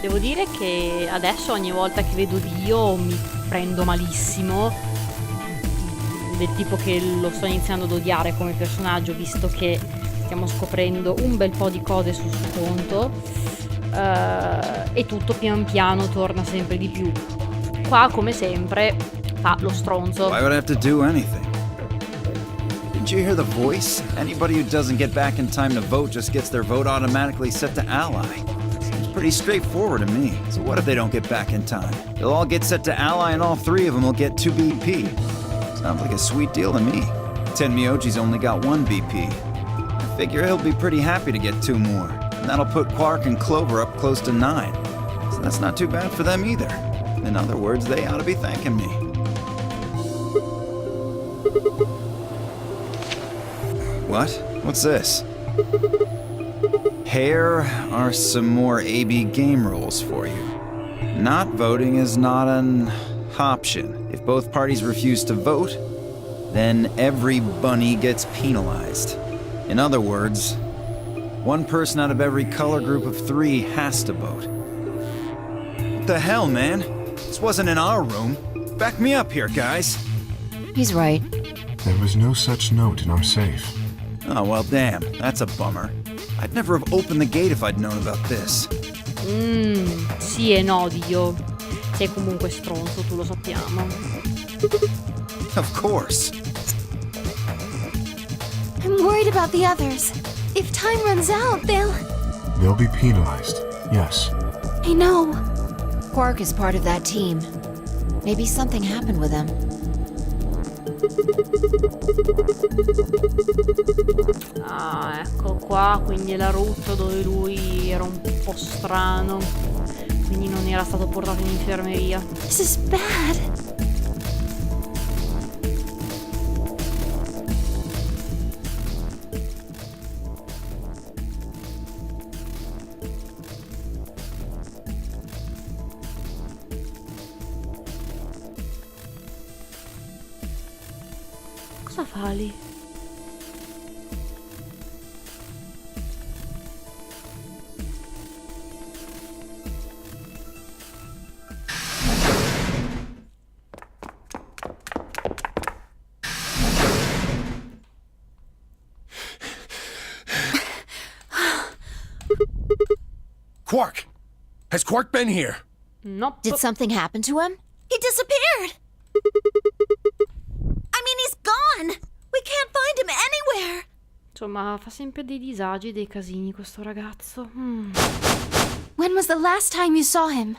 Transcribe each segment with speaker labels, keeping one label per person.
Speaker 1: Devo dire che adesso ogni volta che vedo Dio mi prendo malissimo, del tipo che lo sto iniziando ad odiare come personaggio, visto che stiamo scoprendo un bel po' di cose sul suo conto, e tutto pian piano torna sempre di più. Qua, come sempre, fa lo stronzo.
Speaker 2: Why would I have to do anything? Didn't you hear the voice? Anybody who doesn't get back in time to vote just gets their vote automatically set to ally. Seems pretty straightforward to me. So what if they don't get back in time? They'll all get set to ally and all three of them will get 2 BP. Sounds like a sweet deal to me. Tenmyoji's only got 1 BP. I figure he'll be pretty happy to get 2 more. And that'll put Quark and Clover up close to 9. So that's not too bad for them either. In other words, they ought to be thanking me. What? What's this? Here are some more AB game rules for you. Not voting is not an option. If both parties refuse to vote, then every bunny gets penalized. In other words, 1 person out of every color group of 3 has to vote. What the hell, man? This wasn't in our room. Back me up here, guys.
Speaker 3: He's right.
Speaker 4: There was no such note in our safe.
Speaker 2: Oh, well, damn. That's a bummer. I'd never have opened the gate if I'd known about this.
Speaker 1: Sì e no, Dio. Sei comunque stronzo, tu lo sappiamo.
Speaker 2: Of course.
Speaker 5: I'm worried about the others. If time runs out,
Speaker 4: They'll be penalized, yes.
Speaker 5: I know.
Speaker 3: Quark is part of that team. Maybe something happened with him.
Speaker 1: Ah, ecco qua, quindi è la rotta dove lui era un po' strano, quindi non era stato portato in infermeria.
Speaker 5: This is bad.
Speaker 1: Cosa fa lì?
Speaker 6: Quark! Has Quark been here?
Speaker 1: Nope.
Speaker 3: Did something happen to him?
Speaker 5: He disappeared. I mean, he's gone. We can't find him anywhere.
Speaker 1: Insomma, fa sempre dei disagi, dei casini questo ragazzo.
Speaker 5: When was the last time you saw him?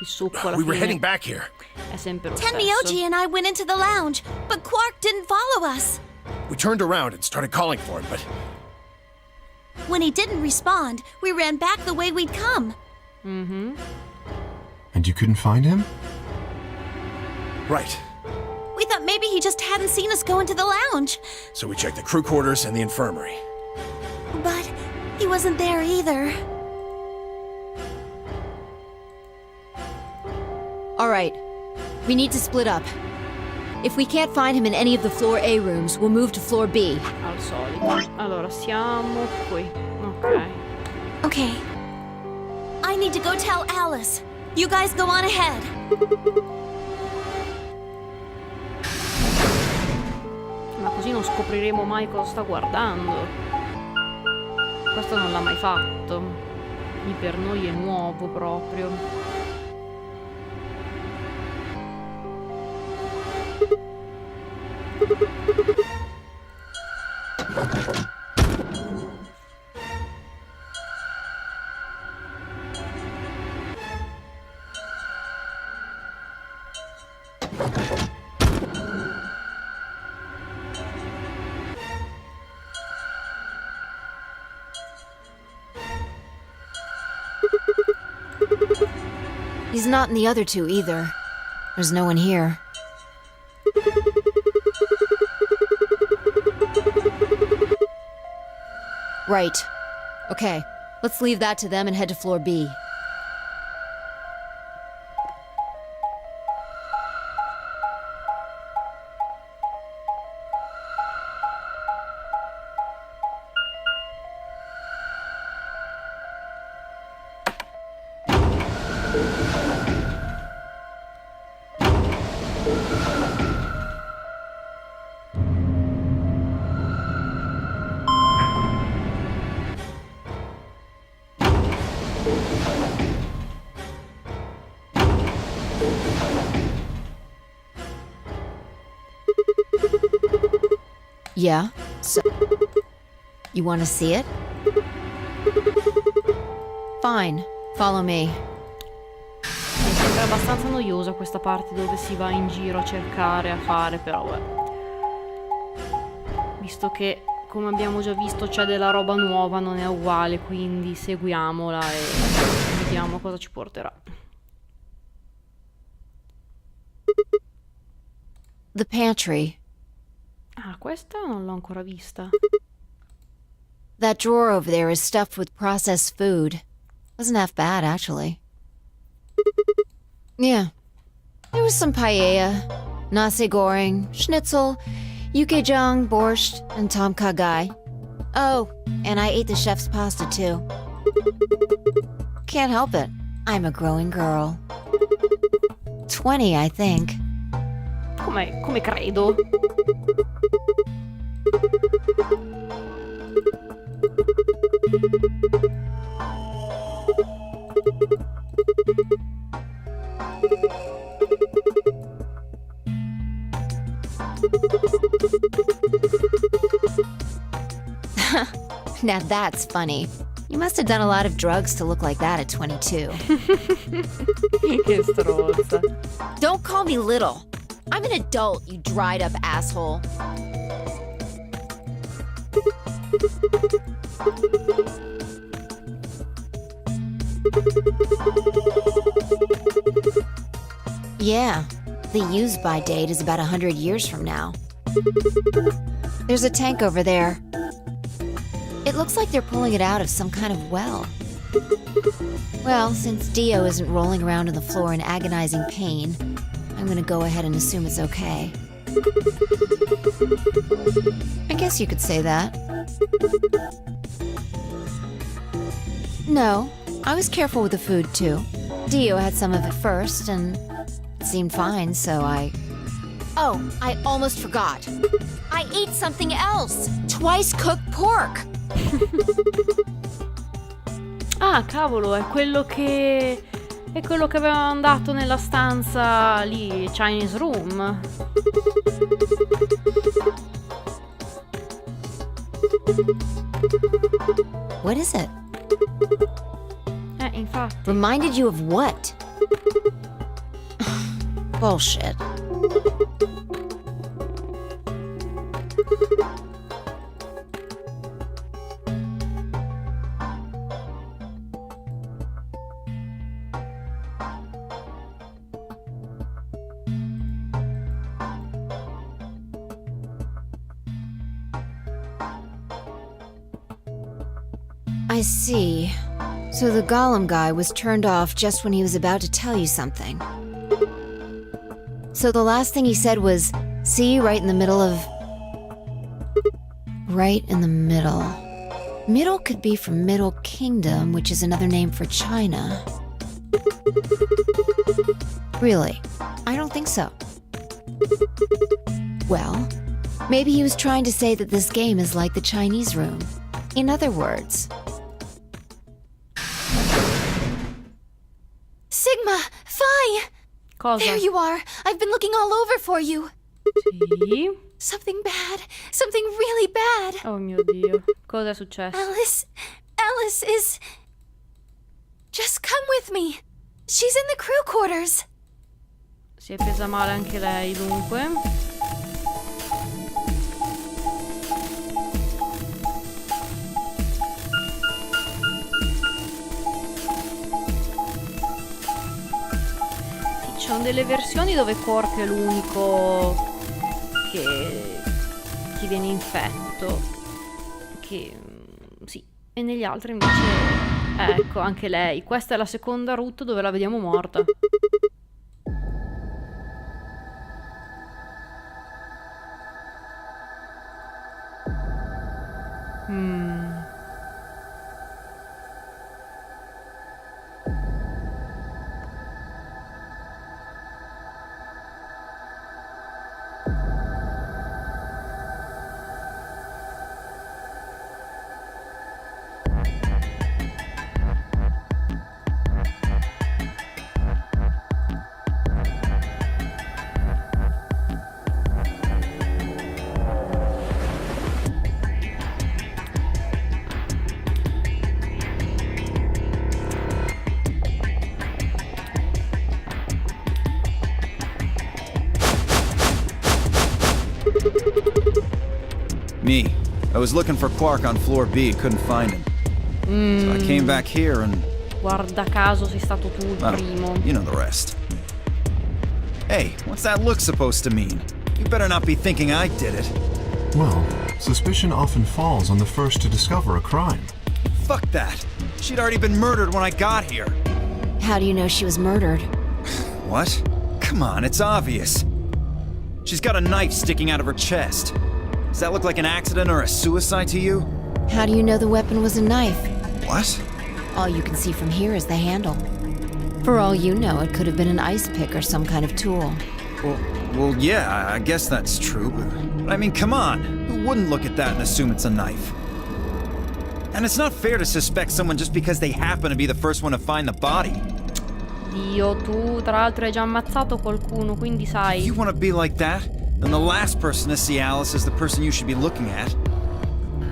Speaker 1: Il succo alla
Speaker 6: We were
Speaker 1: fine
Speaker 6: heading back here.
Speaker 1: è sempre lo stesso.
Speaker 5: Tenmyoji and I went into the lounge, but Quark didn't follow us.
Speaker 6: We turned around and started calling for him, but
Speaker 5: When he didn't respond, we ran back the way we'd come.
Speaker 4: And you couldn't find him?
Speaker 6: right.
Speaker 5: We thought maybe he just hadn't seen us go into the lounge.
Speaker 6: So we checked the crew quarters and the infirmary.
Speaker 5: But he wasn't there either.
Speaker 3: All right. We need to split up. If we can't find him in any of the floor A rooms, we'll move to floor B.
Speaker 1: Al solito. Allora, siamo qui. Ok.
Speaker 5: Okay. I need to go tell Alice. You guys go on ahead.
Speaker 1: Ma così non scopriremo mai cosa sta guardando. Questo non l'ha mai fatto. Quindi per noi è nuovo proprio.
Speaker 3: He's not in the other two either. There's no one here. Right. Okay, let's leave that to them and head to floor B. Yeah? So, you want to see it? Fine. Follow me.
Speaker 1: Mi sembra abbastanza noiosa questa parte dove si va in giro a cercare, a fare, però beh. Visto che, come abbiamo già visto, c'è della roba nuova, non è uguale, quindi seguiamola e vediamo cosa ci porterà.
Speaker 3: The pantry.
Speaker 1: Ah, questa non l'ho ancora vista.
Speaker 3: That drawer over there is stuffed with processed food. Wasn't half bad, actually. Yeah. There was some paella, nasi goreng, schnitzel, yukejang, borscht, and tom kha gai. Oh, and I ate the chef's pasta, too. Can't help it. I'm a growing girl. 20, I think.
Speaker 1: Come credo.
Speaker 3: Now that's funny. You must have done a lot of drugs to look like that at 22.
Speaker 1: Che stronza.
Speaker 3: Don't call me little. I'm an adult, you dried up asshole. Yeah, the use-by date is about 100 years from now. There's a tank over there. It looks like they're pulling it out of some kind of well. Well, since Dio isn't rolling around on the floor in agonizing pain, I'm gonna go ahead and assume it's okay. I guess you could say that. No, I was careful with the food too. Dio had some of it first, and it seemed fine, so Oh, I almost forgot. I ate something else! Twice cooked pork!
Speaker 1: Ah, cavolo, è quello che avevamo dato nella stanza lì, Chinese Room.
Speaker 3: What is it?
Speaker 1: Infatti.
Speaker 3: Reminded you of what? Bullshit. I see. So the golem guy was turned off just when he was about to tell you something. So the last thing he said was, see, right in the middle of... Right in the middle. Middle could be from Middle Kingdom, which is another name for China. Really? I don't think so. Well, maybe he was trying to say that this game is like the Chinese room. In other words...
Speaker 5: Sigma! Phi!
Speaker 1: Cosa?
Speaker 5: There you are! I've been looking all over for you!
Speaker 1: Sì.
Speaker 5: Something bad! Something really bad!
Speaker 1: Oh mio Dio. Cosa è successo?
Speaker 5: Alice is... Just come with me! She's in the crew quarters!
Speaker 1: Si è presa male anche lei, dunque. Ci sono delle versioni dove Quark è l'unico che viene infetto, che sì, e negli altri invece ecco, anche lei. Questa è la seconda route dove la vediamo morta.
Speaker 2: Me. I was looking for Quark on floor B, couldn't find him. So I came back here and...
Speaker 1: Guarda caso sei stato tu il
Speaker 2: well,
Speaker 1: primo.
Speaker 2: you know the rest. Hey, what's that look supposed to mean? You better not be thinking I did it.
Speaker 4: Well, suspicion often falls on the first to discover a crime.
Speaker 2: Fuck that. She'd already been murdered when I got here.
Speaker 3: How do you know she was murdered?
Speaker 2: What? Come on, it's obvious. She's got a knife sticking out of her chest. Does that look like an accident or a suicide to you?
Speaker 3: How do you know the weapon was a knife?
Speaker 2: What?
Speaker 3: All you can see from here is the handle. For all you know, it could have been an ice pick or some kind of tool.
Speaker 2: Well, yeah, I guess that's true, but I mean, come on. Who wouldn't look at that and assume it's a knife? And it's not fair to suspect someone just because they happen to be the first one to find the body.
Speaker 1: Dio, tu tra l'altro hai già ammazzato qualcuno, quindi
Speaker 2: If
Speaker 1: sai.
Speaker 2: you want to be like that, then the last person to see Alice is the person you should be looking at.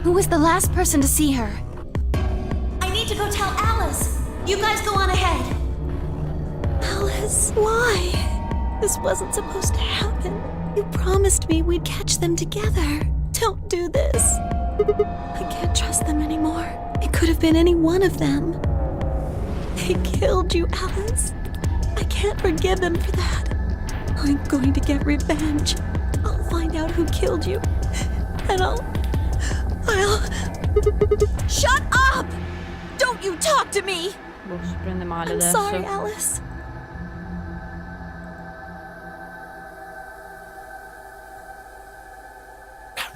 Speaker 5: Who was the last person to see her?
Speaker 7: I need to go tell Alice. You guys go on ahead.
Speaker 5: Alice, why? This wasn't supposed to happen. You promised me we'd catch them together. Don't do this. I can't trust them anymore. It could have been any one of them. They killed you, Alice. I can't forgive them for that. I'm going to get revenge. I'll find out who killed you. And I'll...
Speaker 7: Shut up! Don't you talk to me!
Speaker 1: Boh, si prende male
Speaker 5: I'm
Speaker 1: adesso.
Speaker 5: sorry, Alice.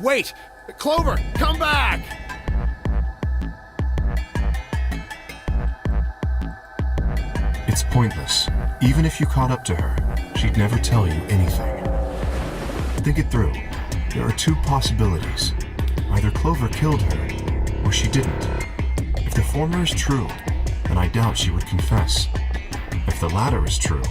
Speaker 6: Wait! Clover, come back!
Speaker 4: It's pointless. Even if you caught up to her, she'd never tell you anything. Think it through. There are two possibilities. Either Clover killed her, or she didn't. If the former is true, then I doubt she would confess. If the latter is true,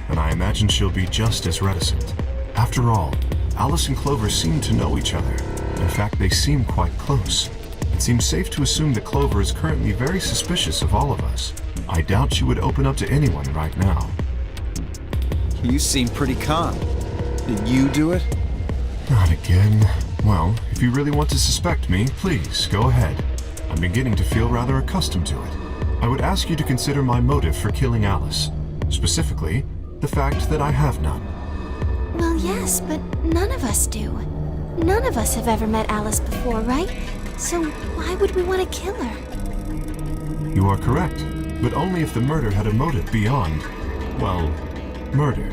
Speaker 4: then I imagine she'll be just as reticent. After all, Alice and Clover seem to know each other. In fact, they seem quite close. It seems safe to assume that Clover is currently very suspicious of all of us. I doubt she would open up to anyone right now.
Speaker 2: You seem pretty calm. Did you do it?
Speaker 4: Not again. Well, if you really want to suspect me, please, go ahead. I'm beginning to feel rather accustomed to it. I would ask you to consider my motive for killing Alice. Specifically, the fact that I have none.
Speaker 5: Well, yes, but none of us do. None of us have ever met Alice before, right? So why would we want to kill her?
Speaker 4: You are correct, but only if the murder had a motive beyond, well, murder.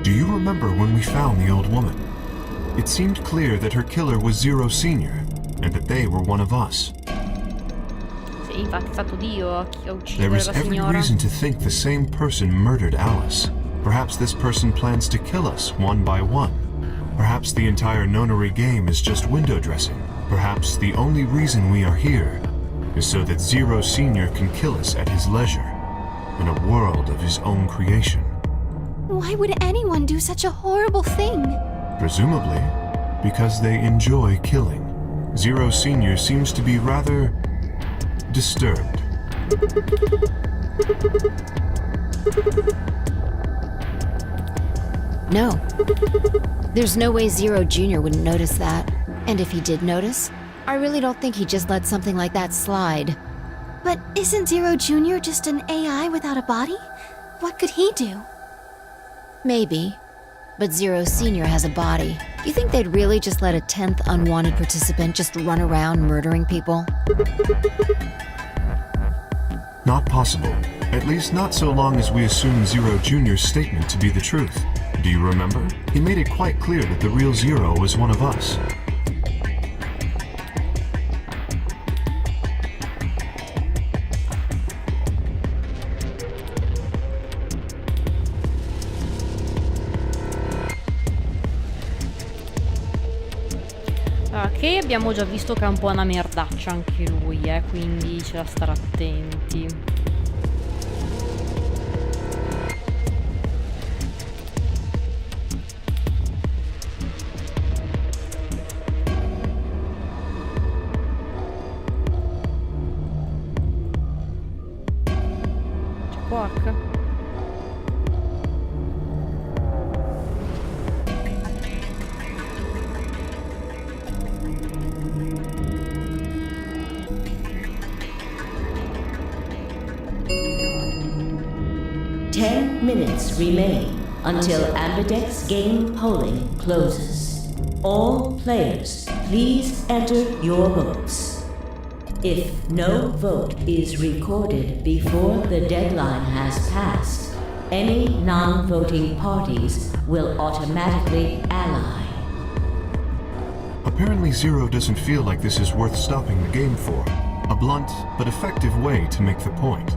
Speaker 4: Do you remember when we found the old woman? It seemed clear that her killer was Zero Senior, and that they were one of us.
Speaker 1: Sì, infatti è stato Dio a
Speaker 4: There
Speaker 1: uccidere
Speaker 4: was
Speaker 1: la
Speaker 4: every
Speaker 1: signora.
Speaker 4: reason to think the same person murdered Alice. Perhaps this person plans to kill us one by one. Perhaps the entire nonary game is just window dressing. Perhaps the only reason we are here is so that Zero Senior can kill us at his leisure, in a world of his own creation.
Speaker 5: Why would anyone do such a horrible thing?
Speaker 4: Presumably, because they enjoy killing. Zero Senior seems to be rather disturbed.
Speaker 3: No. There's no way Zero Jr. wouldn't notice that. And if he did notice, I really don't think he'd just let something like that slide.
Speaker 5: But isn't Zero Jr. just an AI without a body? What could he do?
Speaker 3: Maybe. But Zero Senior has a body. You think they'd really just let a 10th unwanted participant just run around murdering people?
Speaker 4: Not possible. At least not so long as we assume Zero Jr.'s statement to be the truth. Do you remember? He made it quite clear that the real Zero was one of us.
Speaker 1: Che abbiamo già visto che è un po' una merdaccia anche lui, quindi c'è da stare attenti. C'è Quark?
Speaker 8: 10 minutes remain until Ambidex game polling closes. All players, please enter your votes. If no vote is recorded before the deadline has passed, any non-voting parties will automatically ally.
Speaker 4: Apparently Zero doesn't feel like this is worth stopping the game for. A blunt but effective way to make the point.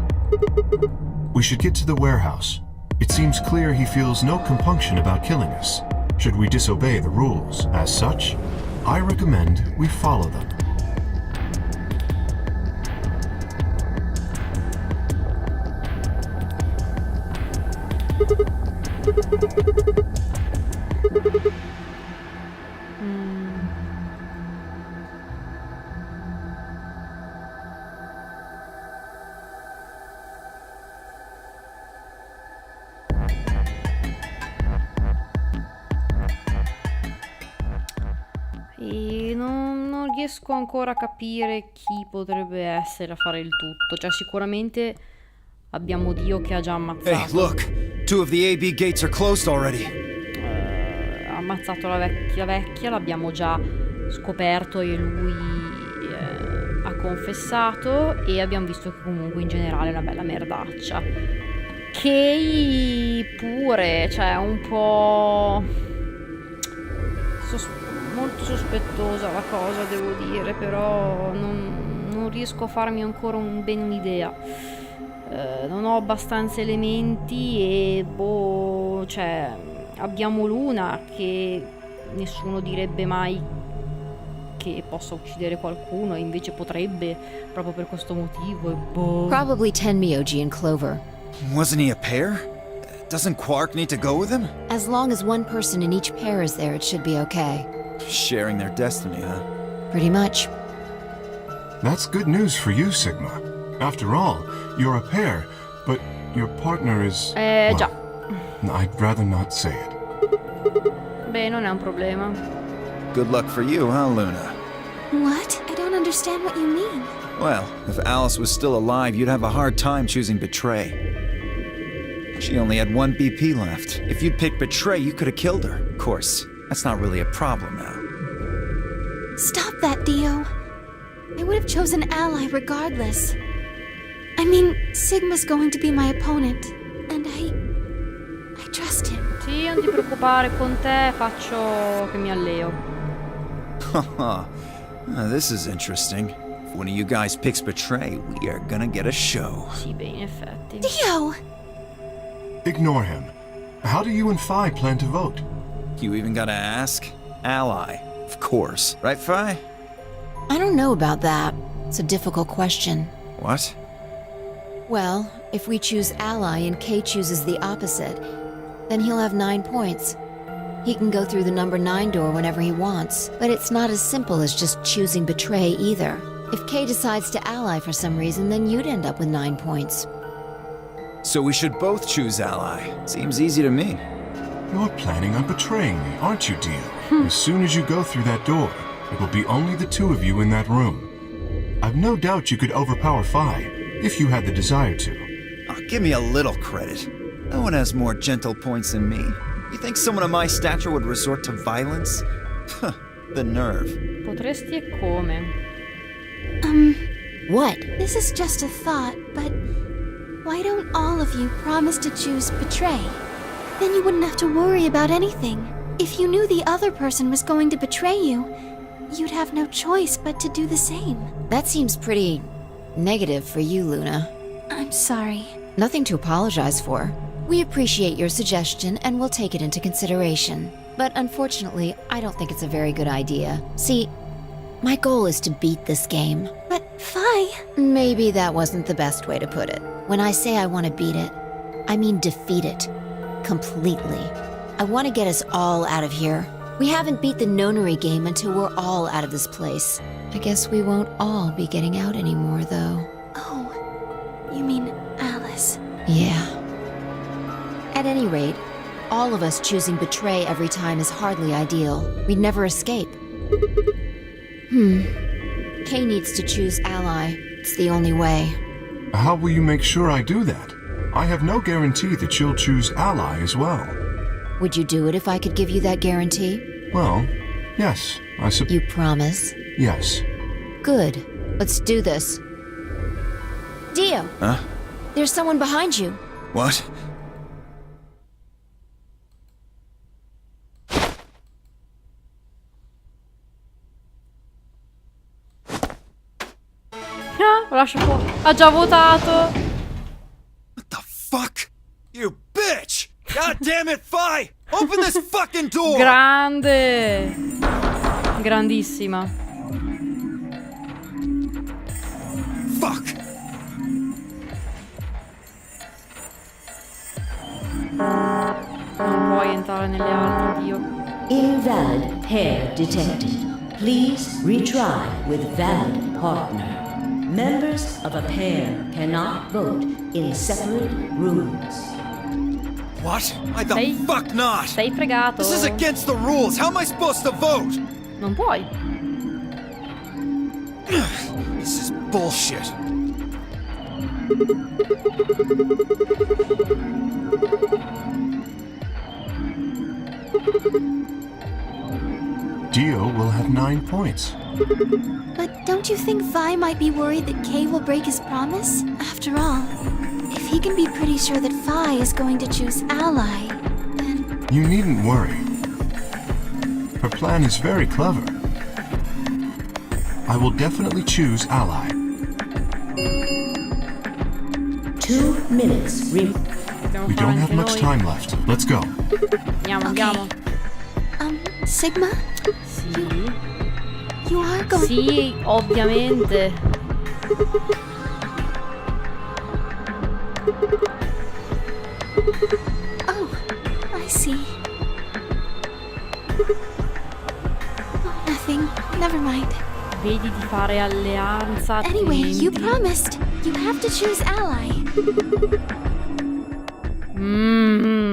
Speaker 4: We should get to the warehouse. It seems clear he feels no compunction about killing us. Should we disobey the rules? As such, I recommend we follow them.
Speaker 1: E non riesco ancora a capire chi potrebbe essere a fare il tutto. Cioè, sicuramente abbiamo Dio che ha già ammazzato.
Speaker 2: Hey, look! 2 of the AB gates are closed already.
Speaker 1: Ha ammazzato la vecchia, l'abbiamo già scoperto e lui ha confessato. E abbiamo visto che comunque in generale è una bella merdaccia. Kay pure, cioè un po'... molto sospettosa la cosa, devo dire, però non riesco a farmi ancora ben un'idea. Non ho abbastanza elementi e cioè abbiamo Luna che nessuno direbbe mai che possa uccidere qualcuno e invece potrebbe proprio per questo motivo e
Speaker 3: Probably Tenmyoji and Clover.
Speaker 2: Wasn't he a pair? Doesn't Quark need to go with him?
Speaker 3: As long as one person in each pair is there, it should be okay.
Speaker 2: Sharing their destiny, huh?
Speaker 3: Pretty much.
Speaker 4: That's good news for you, Sigma. After all, you're a pair, but your partner is...
Speaker 1: già.
Speaker 4: I'd rather not say it.
Speaker 1: Beh, non è un problema.
Speaker 2: Good luck for you, huh, Luna?
Speaker 5: What? I don't understand what you mean.
Speaker 2: Well, if Alice was still alive, you'd have a hard time choosing Betray. She only had 1 BP left. If you'd picked Betray, you could have killed her. Of course, that's not really a problem now.
Speaker 5: Stop that, Dio. I would have chosen Ally regardless. I mean, Sigma's going to be my opponent, and I trust him.
Speaker 1: Sì, non ti preoccupare, con te faccio che mi alleo.
Speaker 2: This is interesting. If one of you guys picks Betray, we are gonna get a show.
Speaker 1: Sì, beh, in effetti.
Speaker 5: Dio!
Speaker 4: Ignore him. How do you and Phi plan to vote?
Speaker 2: You even gotta ask? Ally, of course. Right, Phi?
Speaker 3: I don't know about that. It's a difficult question.
Speaker 2: What?
Speaker 3: Well, if we choose Ally and Kay chooses the opposite, then he'll have 9 points. He can go through the number 9 door whenever he wants, but it's not as simple as just choosing Betray either. If Kay decides to ally for some reason, then you'd end up with 9 points.
Speaker 2: So we should both choose Ally. Seems easy to me.
Speaker 4: You're planning on betraying me, aren't you, Dio? As soon as you go through that door, it will be only the 2 of you in that room. I've no doubt you could overpower Phi, if you had the desire to.
Speaker 2: Oh, give me a little credit. No one has more gentle points than me. You think someone of my stature would resort to violence? The nerve.
Speaker 1: Potresti e come?
Speaker 3: What?
Speaker 5: This is just a thought, but why don't all of you promise to choose Betray? Then you wouldn't have to worry about anything. If you knew the other person was going to betray you, you'd have no choice but to do the same.
Speaker 3: That seems pretty negative for you, Luna.
Speaker 5: I'm sorry.
Speaker 3: Nothing to apologize for. We appreciate your suggestion and we'll take it into consideration. But unfortunately, I don't think it's a very good idea. See, my goal is to beat this game.
Speaker 5: But Phi...
Speaker 3: Maybe that wasn't the best way to put it. When I say I want to beat it, I mean defeat it. Completely. I want to get us all out of here. We haven't beat the nonary game until we're all out of this place. I guess we won't all be getting out anymore, though.
Speaker 5: Oh, you mean Alice?
Speaker 3: Yeah. At any rate, all of us choosing Betray every time is hardly ideal. We'd never escape. Kay needs to choose Ally. It's the only way.
Speaker 4: How will you make sure I do that? I have no guarantee that she'll choose ally as well.
Speaker 3: Would you do it if I could give you that guarantee?
Speaker 4: Well, yes, I suppose.
Speaker 3: You promise?
Speaker 4: Yes.
Speaker 3: Good. Let's do this. Dio!
Speaker 2: Huh?
Speaker 3: There's someone behind you.
Speaker 2: What?
Speaker 1: Lo lascio fuori. Ha già votato.
Speaker 2: What the fuck? You bitch! God damn it, Fi! Open this fucking door!
Speaker 1: Grande. Grandissima.
Speaker 2: Fuck!
Speaker 1: Non puoi entrare nelle ali di Dio.
Speaker 8: Invalid pair detected. Please retry with valid partner. Members of a pair cannot vote in separate rooms.
Speaker 2: What? Why the
Speaker 1: Sei-
Speaker 2: fuck not?
Speaker 1: Sei fregato.
Speaker 2: This is against the rules. How am I supposed to vote?
Speaker 1: Non puoi.
Speaker 2: This is bullshit.
Speaker 4: Dio will have 9 points.
Speaker 5: But don't you think Vi might be worried that Kay will break his promise? After all, if he can be pretty sure that Vi is going to choose ally, then...
Speaker 4: You needn't worry. Her plan is very clever. I will definitely choose ally.
Speaker 8: 2 minutes
Speaker 1: Dobbiamo
Speaker 4: We
Speaker 1: fare
Speaker 4: don't have
Speaker 1: anche
Speaker 4: much
Speaker 1: noi.
Speaker 4: time left. Let's go.
Speaker 1: Andiamo,
Speaker 5: Ok.
Speaker 1: andiamo.
Speaker 5: Sigma?
Speaker 1: Sì.
Speaker 5: You are going...
Speaker 1: Sì, ovviamente.
Speaker 5: Oh, I see. Oh, nothing. Never mind.
Speaker 1: Vedi di fare alleanza.
Speaker 5: Anyway, you
Speaker 1: altrimenti-
Speaker 5: promised. You have to choose ally.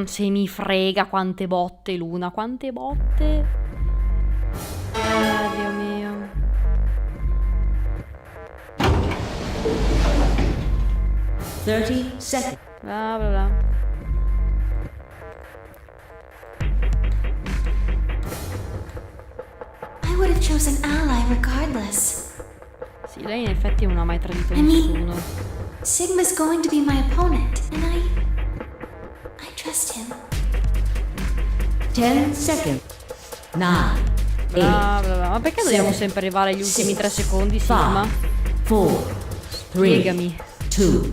Speaker 1: Se mi frega quante botte, Luna, quante botte. Dio mio.
Speaker 8: $30 seconds.
Speaker 1: Bla bla bla.
Speaker 5: I would have chosen ally regardless.
Speaker 1: Sì, lei in effetti non ha mai tradito
Speaker 5: I mean-
Speaker 1: nessuno.
Speaker 5: Sigma's going to be my opponent, and I trust him.
Speaker 8: 10 seconds. 9, 8,
Speaker 1: Bla bla bla. Ma perché dobbiamo
Speaker 8: Seven,
Speaker 1: sempre arrivare agli ultimi
Speaker 8: 6,
Speaker 1: 3 secondi, Sigma?
Speaker 8: 4, 3,
Speaker 1: Spiegami.
Speaker 8: 2,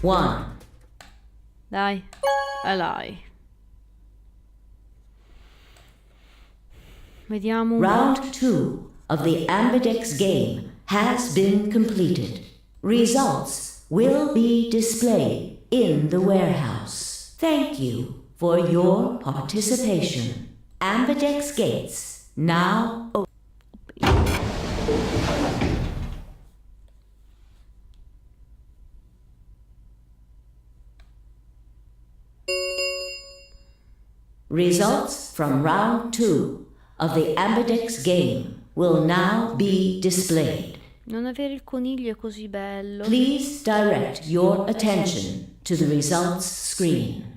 Speaker 8: 1.
Speaker 1: Dai. Dai. Vediamo un po'.
Speaker 8: Round 2 of the Ambidex game has been completed. Results will be displayed in the warehouse. Thank you for your participation. Ambidex gates now open. Results from round 2 of the Ambidex game will now be displayed.
Speaker 1: Non avere il coniglio è così bello.
Speaker 8: Please direct your attention to the results screen.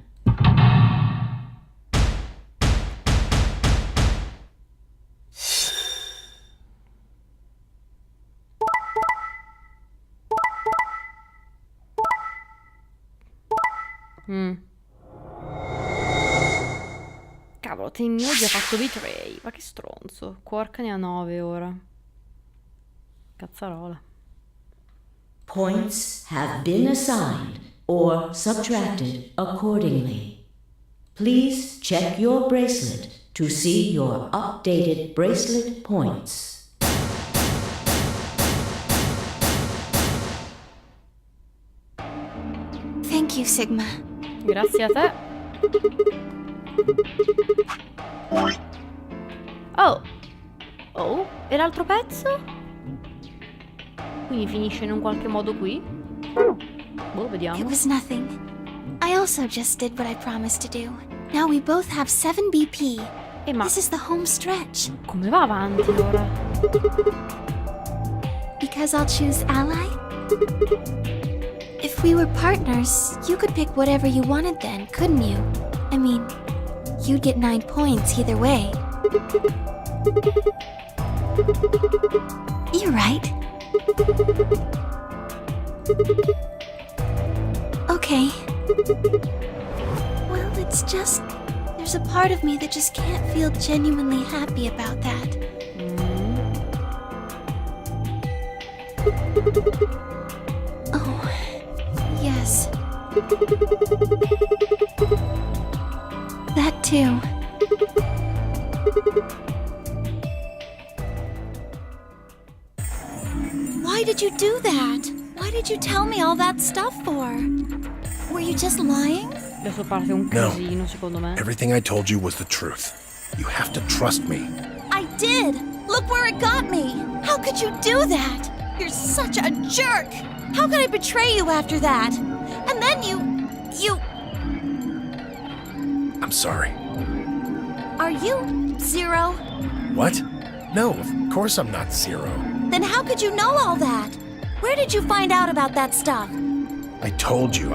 Speaker 1: Cavolo, Tenmioji ha fatto Betray. Ma che stronzo. Quark ne ha 9 ora. Cazzarola.
Speaker 8: Points have been assigned or subtracted accordingly. Please check your bracelet to see your updated bracelet points.
Speaker 5: Thank you, Sigma.
Speaker 1: Grazie a te. Oh. Oh, e l'altro pezzo? Quindi finisce in un qualche modo qui? Boh,
Speaker 5: It
Speaker 1: vediamo.
Speaker 5: was nothing. I also just did what I promised to do. Now we both have 7 BP.
Speaker 1: Ma
Speaker 5: This is the home stretch.
Speaker 1: come va avanti ora?
Speaker 5: Because I'll choose ally? If we were partners, you could pick whatever you wanted then, couldn't you? I mean, you'd get 9 points either way. You're right. Okay. Well, it's just... there's a part of me that just can't feel genuinely happy about that. Oh, yes. That too. Why did you do that? Why did you tell me all that stuff for? Were you just lying?
Speaker 1: Adesso parte un casino, secondo me.
Speaker 6: Everything I told you was the truth. You have to trust me.
Speaker 7: I did! Look where it got me!
Speaker 5: How could you do that?
Speaker 7: You're such a jerk! How could I betray you after that? And then you...
Speaker 6: I'm sorry.
Speaker 7: Are you Zero?
Speaker 6: What? No, of course I'm not Zero.
Speaker 7: Then how could you know all that? Where did you find out about that stuff?
Speaker 6: I told you,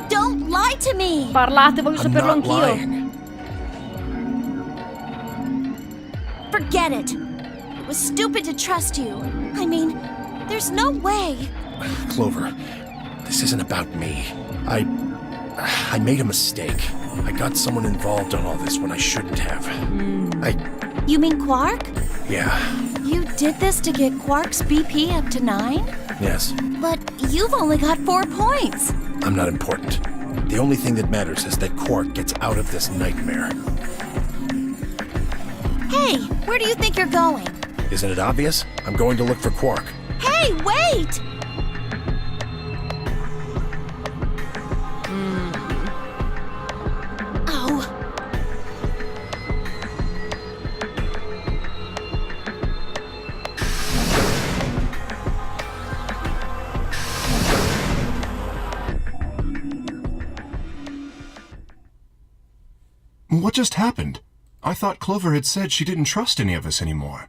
Speaker 7: Don't lie to me!
Speaker 1: Parlate, voglio
Speaker 6: I'm
Speaker 1: saperlo
Speaker 6: not
Speaker 1: anch'io.
Speaker 6: lying.
Speaker 7: Forget it. It was stupid to trust you. I mean, there's no way.
Speaker 6: Clover, this isn't about me. I made a mistake. I got someone involved on all this when I shouldn't have.
Speaker 7: You mean Quark?
Speaker 6: Yeah,
Speaker 7: You did this to get Quark's BP up to 9?
Speaker 6: yes.
Speaker 7: But you've only got 4 points.
Speaker 6: I'm not important. The only thing that matters is that Quark gets out of this nightmare.
Speaker 7: Hey, where do you think you're going?
Speaker 6: Isn't it obvious? I'm going to look for Quark.
Speaker 7: Hey, wait! Oh.
Speaker 4: What just happened? I thought Clover had said she didn't trust any of us anymore.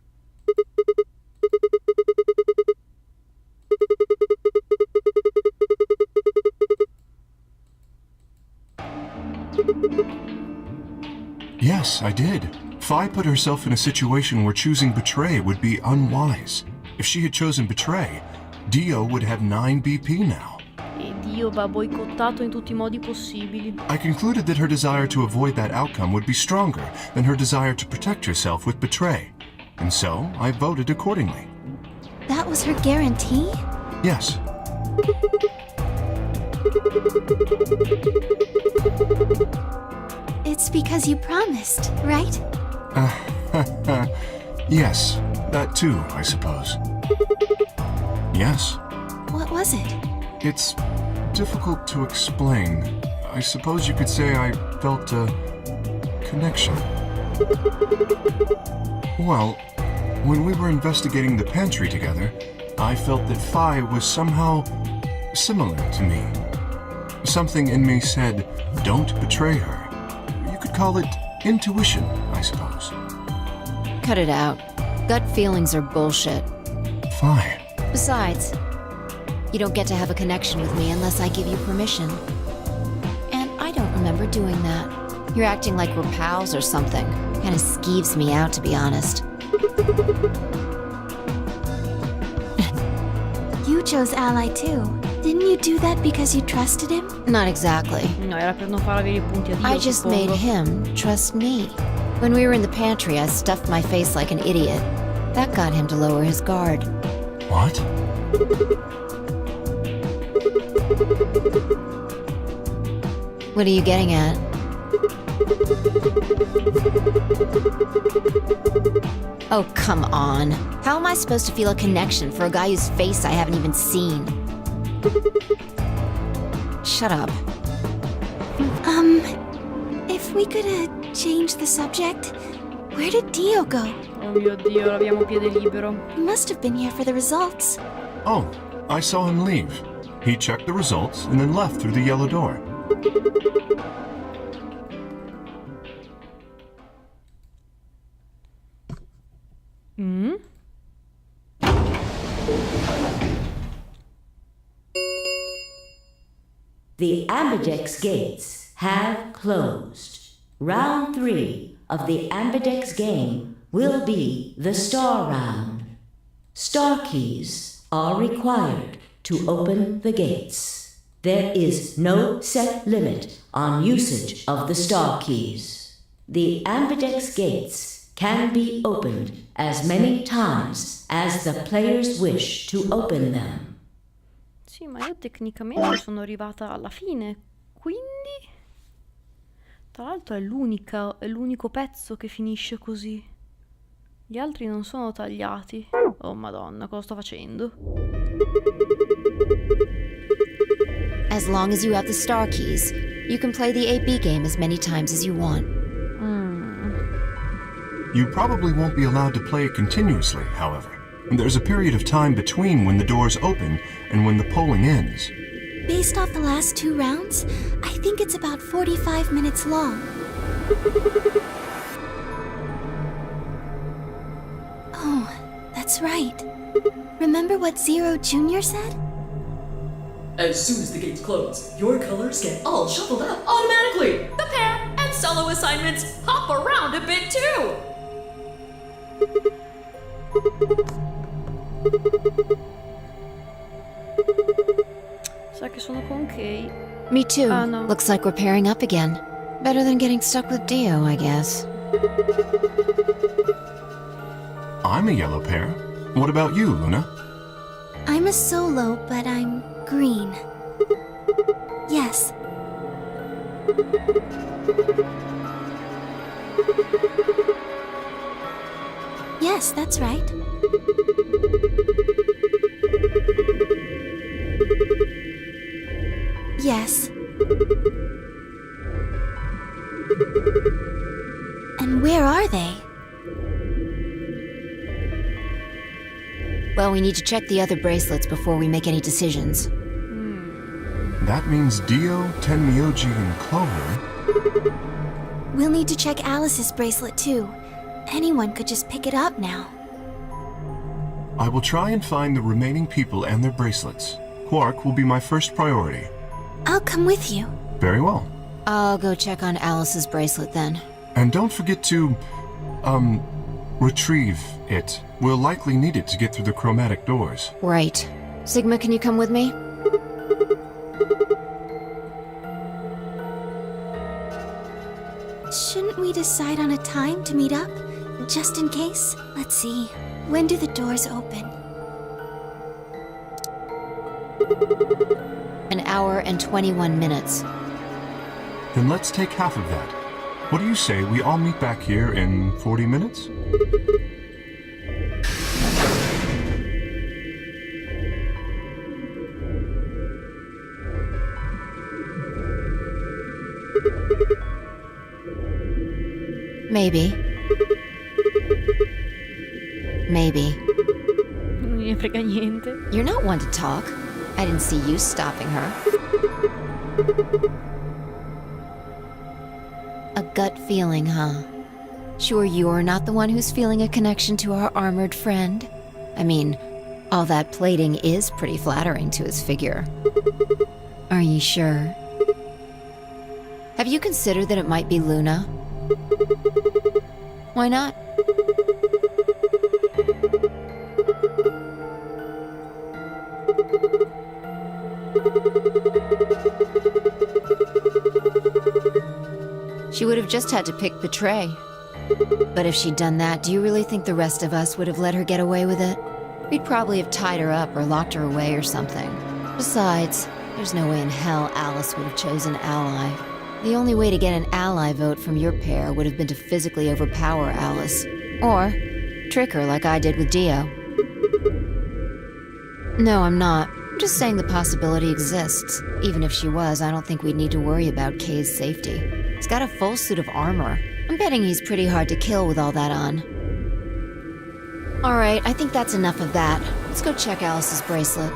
Speaker 4: Yes, I did. Fi put herself in a situation where choosing betray would be unwise. If she had chosen betray, Dio would have 9 BP now.
Speaker 1: E Dio va boicottato in tutti i modi possibili.
Speaker 4: I concluded that her desire to avoid that outcome would be stronger than her desire to protect herself with betray. And so, I voted accordingly.
Speaker 5: That was her guarantee?
Speaker 4: Yes.
Speaker 5: It's because you promised, right?
Speaker 4: Yes, that too, I suppose. Yes.
Speaker 5: What was it?
Speaker 4: It's difficult to explain. I suppose you could say I felt a connection. Well, when we were investigating the pantry together, I felt that Fi was somehow similar to me. Something in me said, don't betray her. You could call it intuition, I suppose.
Speaker 3: Cut it out. Gut feelings are bullshit.
Speaker 4: Fi.
Speaker 3: Besides, you don't get to have a connection with me unless I give you permission. And I don't remember doing that. You're acting like we're pals or something. Kinda skeeves me out, to be honest.
Speaker 5: You chose Ally too. Didn't you do that because you trusted him?
Speaker 3: Not exactly.
Speaker 1: No, era per non far avere i punti a Dio,
Speaker 3: I just
Speaker 1: suppongo.
Speaker 3: made him trust me. When we were in the pantry, I stuffed my face like an idiot. That got him to lower his guard.
Speaker 4: What?
Speaker 3: What are you getting at? Oh, come on. How am I supposed to feel a connection for a guy whose face I haven't even seen? Shut up.
Speaker 5: If we could change the subject, where did Dio go?
Speaker 1: Oh mio Dio, l'abbiamo piede libero.
Speaker 5: He must have been here for the results.
Speaker 4: Oh, I saw him leave. He checked the results and then left through the yellow door.
Speaker 8: The Ambidex gates have closed. Round 3 of the Ambidex game will be the Star Round. Star keys are required to open the gates. There is no set limit on usage of the star keys. The Ambidex gates can be opened as many times as the players wish to open them.
Speaker 1: Sì, ma io tecnicamente sono arrivata alla fine, quindi... Tra l'altro è l'unico pezzo che finisce così. Gli altri non sono tagliati. Oh madonna, cosa sto facendo?
Speaker 3: As long as you have the star keys, you can play the 8B game as many times as you want.
Speaker 4: You probably won't be allowed to play it continuously, however. There's a period of time between when the doors open and when the polling ends.
Speaker 5: Based off the last 2 rounds, I think it's about 45 minutes long. Oh, that's right. Remember what Zero Jr. said?
Speaker 9: As soon as the gates close, your colors get all shuffled up automatically. The pair and solo assignments hop around a bit too.
Speaker 1: Sa che sono con Kay.
Speaker 3: Me too.
Speaker 1: Oh, no.
Speaker 3: Looks like we're pairing up again. Better than getting stuck with Dio, I guess.
Speaker 4: I'm a yellow pair. What about you, Luna?
Speaker 5: I'm a solo, but I'm green. Yes. Yes, that's right. Yes. And where are they?
Speaker 3: Well, we need to check the other bracelets before we make any decisions.
Speaker 4: That means Dio, Tenmyoji, and Clover.
Speaker 5: We'll need to check Alice's bracelet too. Anyone could just pick it up now.
Speaker 4: I will try and find the remaining people and their bracelets. Quark will be my first priority.
Speaker 5: I'll come with you.
Speaker 4: Very well.
Speaker 3: I'll go check on Alice's bracelet then.
Speaker 4: And don't forget to, retrieve it. We'll likely need it to get through the chromatic doors.
Speaker 3: Right. Sigma, can you come with me?
Speaker 5: Shouldn't we decide on a time to meet up? Just in case? Let's see. When do the doors open?
Speaker 3: An hour and 21 minutes.
Speaker 4: Then let's take half of that. What do you say we all meet back here in 40 minutes?
Speaker 3: Maybe. Maybe.
Speaker 1: Non gliene frega niente.
Speaker 3: You're not one to talk. I didn't see you stopping her. A gut feeling, huh? Sure you're not the one who's feeling a connection to our armored friend? I mean, all that plating is pretty flattering to his figure. Are you sure? Have you considered that it might be Luna? Why not? She would have just had to pick Betray. But if she'd done that, do you really think the rest of us would have let her get away with it? We'd probably have tied her up or locked her away or something. Besides, there's no way in hell Alice would have chosen Ally. The only way to get an ally vote from your pair would have been to physically overpower Alice. Or trick her like I did with Dio. No, I'm not. I'm just saying the possibility exists. Even if she was, I don't think we'd need to worry about Kay's safety. He's got a full suit of armor. I'm betting he's pretty hard to kill with all that on. Alright, I think that's enough of that. Let's go check Alice's bracelet.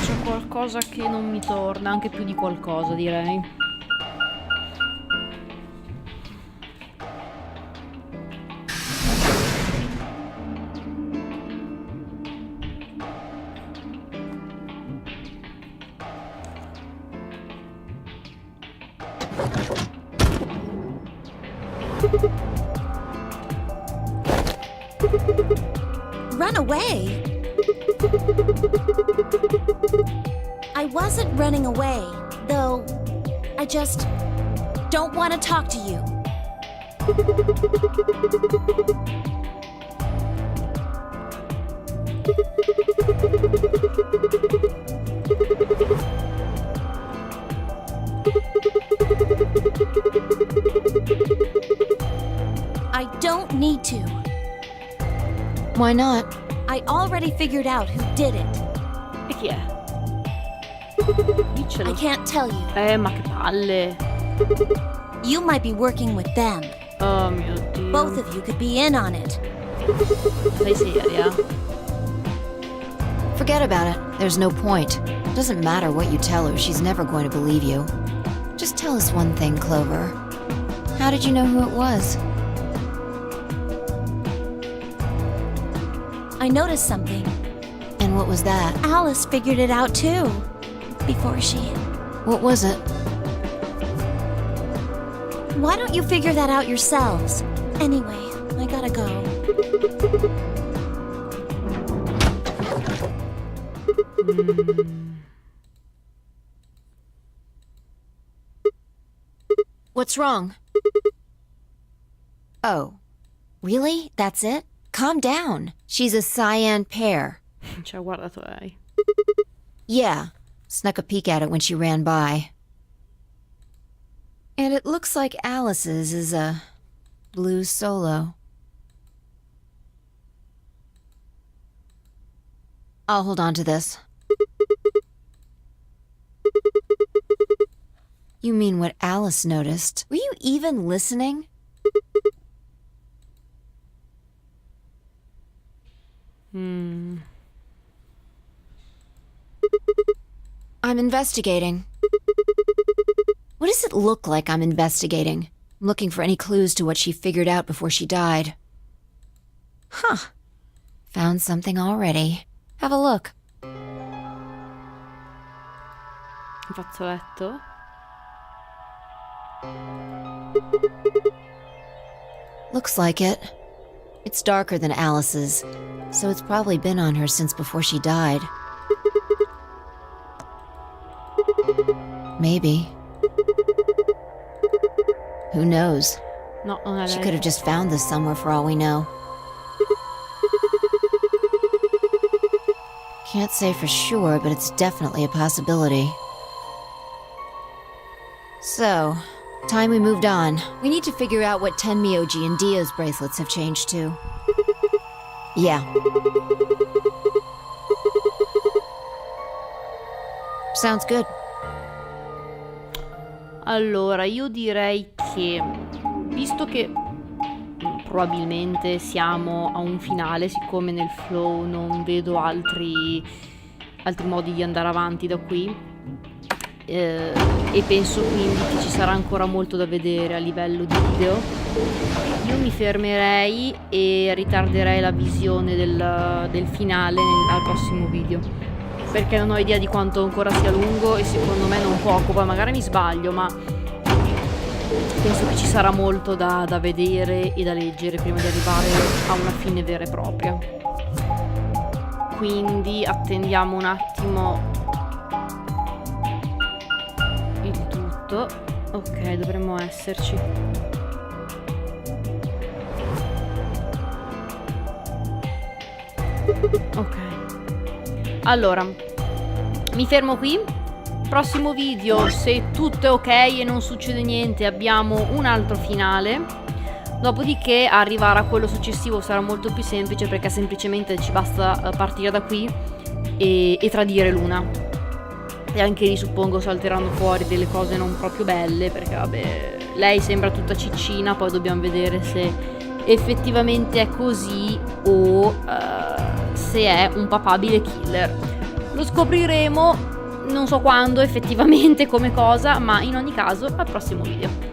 Speaker 1: C'è qualcosa che non mi torna, anche più di qualcosa direi.
Speaker 7: Run away? I wasn't running away, though I just don't want to talk to you. I don't need to.
Speaker 3: Why not?
Speaker 7: I already figured out who did it.
Speaker 1: E chi è? Diccelo.
Speaker 7: I can't tell you.
Speaker 1: Ma che palle.
Speaker 7: You might be working with them.
Speaker 1: Oh mio Dio.
Speaker 7: Both of you could be in on it.
Speaker 1: Sei seria?
Speaker 3: Forget about it. There's no point. Doesn't matter what you tell her, she's never going to believe you. Just tell us one thing, Clover. How did you know who it was?
Speaker 7: I noticed something.
Speaker 3: And what was that?
Speaker 7: Alice figured it out too. Before she...
Speaker 3: What was it?
Speaker 7: Why don't you figure that out yourselves? Anyway, I gotta go.
Speaker 3: What's wrong? Oh. Really? That's it? Calm down. She's a cyan pear.
Speaker 1: Ci ha guardato lei.
Speaker 3: Yeah. Snuck a peek at it when she ran by. And it looks like Alice's is a blue solo. I'll hold on to this. You mean what Alice noticed? Were you even listening? I'm investigating. What does it look like I'm investigating? I'm looking for any clues to what she figured out before she died. Huh. Found something already. Have a look.
Speaker 1: Un fazzoletto.
Speaker 3: Looks like it. It's darker than Alice's, so it's probably been on her since before she died. Maybe. Who knows?
Speaker 1: No, non è
Speaker 3: She
Speaker 1: lei.
Speaker 3: could have just found this somewhere for all we know. Can't say for sure, but it's definitely a possibility. So, time we moved on. We need to figure out what Tenmyoji and Dio's bracelets have changed to. Yeah. Sounds good.
Speaker 1: Allora, io direi che, visto che probabilmente siamo a un finale, siccome nel flow non vedo altri modi di andare avanti da qui, e penso quindi che ci sarà ancora molto da vedere a livello di video, io mi fermerei e ritarderei la visione del finale al prossimo video, perché non ho idea di quanto ancora sia lungo e secondo me non poco. Poi magari mi sbaglio, ma penso che ci sarà molto da vedere e da leggere prima di arrivare a una fine vera e propria. Quindi attendiamo un attimo il tutto. Ok, dovremmo esserci. Ok, allora mi fermo qui. Prossimo video, se tutto è ok e non succede niente, abbiamo un altro finale. Dopodiché arrivare a quello successivo sarà molto più semplice, perché semplicemente ci basta partire da qui e tradire Luna. E anche lì suppongo salteranno fuori delle cose non proprio belle, perché vabbè, lei sembra tutta ciccina. Poi dobbiamo vedere se effettivamente è così o se è un papabile killer. Lo scopriremo, non so quando effettivamente, come cosa, ma in ogni caso al prossimo video.